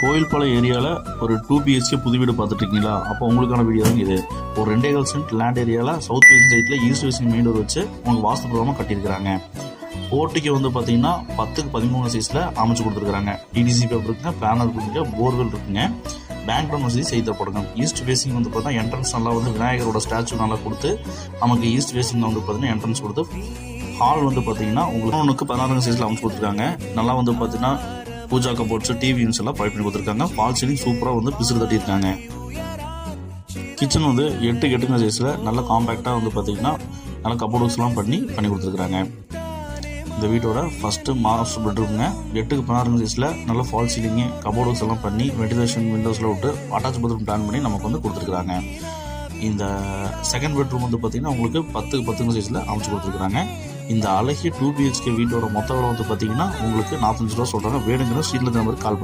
கோயில்பாளையம் ஏரியாவில் ஒரு 2 BHK புது வீடு பார்த்துட்ருக்கீங்களா? அப்போ உங்களுக்கான வீடியோ தான் இது. ஒரு 2.25 சென்ட் லேண்ட் ஏரியாவில் சவுத் வெஸ்ட் சைட்டில் ஈஸ்ட் வெஸ்டிங் மெயின் டோர் வச்சு உங்களுக்கு வாஸ்து பிரகாரமாக கட்டியிருக்கிறாங்க. போர்ட்டிக்கு வந்து பார்த்தீங்கன்னா 10x13 சைஸில் அமைச்சு கொடுத்துருக்காங்க. டிடிசி பேப்பர் இருக்குங்க, பிளானர் இருக்குங்க, போர்வெல் இருக்குங்க, பேங்க் லோன் வசதி செய்து தரப்படுங்க. ஈஸ்ட் ஃபேஸிங் வந்து பார்த்தீங்கன்னா என்ட்ரன்ஸ் நல்லா வந்து விநாயகரோட ஸ்டாச்சு நல்லா கொடுத்து நமக்கு ஈஸ்ட் ஃபேஸிங் வந்து பார்த்தீங்கன்னா என்ட்ரன்ஸ் கொடுத்து ஹால் வந்து பார்த்தீங்கன்னா உங்களுக்கு 16 சைஸில் அமைச்சு கொடுத்துருக்காங்க. நல்லா வந்து பார்த்தீங்கன்னா பூஜா கபோர்ட்ஸ், டிவி யூனிட்ஸ் எல்லாம் ப்ரொவைட் பண்ணி கொடுத்துருக்காங்க. ஃபால் சீலிங் சூப்பராக வந்து பிசுறு தட்டியிருக்காங்க. கிச்சன் வந்து 8x8 சைஸில் நல்லா காம்பேக்டாக வந்து பார்த்தீங்கன்னா நல்லா கபோர்ட்ஸ்லாம் பண்ணி கொடுத்துருக்காங்க. இந்த வீட்டோட ஃபஸ்ட்டு மாஸ்டர் பெட்ரூம்ங்க. 8x16 சைஸில் நல்ல ஃபால் சீலிங்கு, கபோர்ட்ஸ் எல்லாம் பண்ணி வென்டிலேஷன் விண்டோஸில் விட்டு அட்டாச் பாத்ரூம் பிளான் பண்ணி நமக்கு வந்து கொடுத்துருக்காங்க. இந்த செகண்ட் பெட்ரூம் வந்து பார்த்தீங்கன்னா உங்களுக்கு 10x10 சைஸில் அமைச்சு கொடுத்துருக்காங்க. இந்த அழகிய 2 BHK வீட்டோட மொத்த விலை வந்து பார்த்தீங்கன்னா உங்களுக்கு 45 ரூபா சொல்கிறாங்க. வேணுங்கிற ஸ்ட்ரீட்டில் நம்பருக்கு கால் பண்ணுங்க.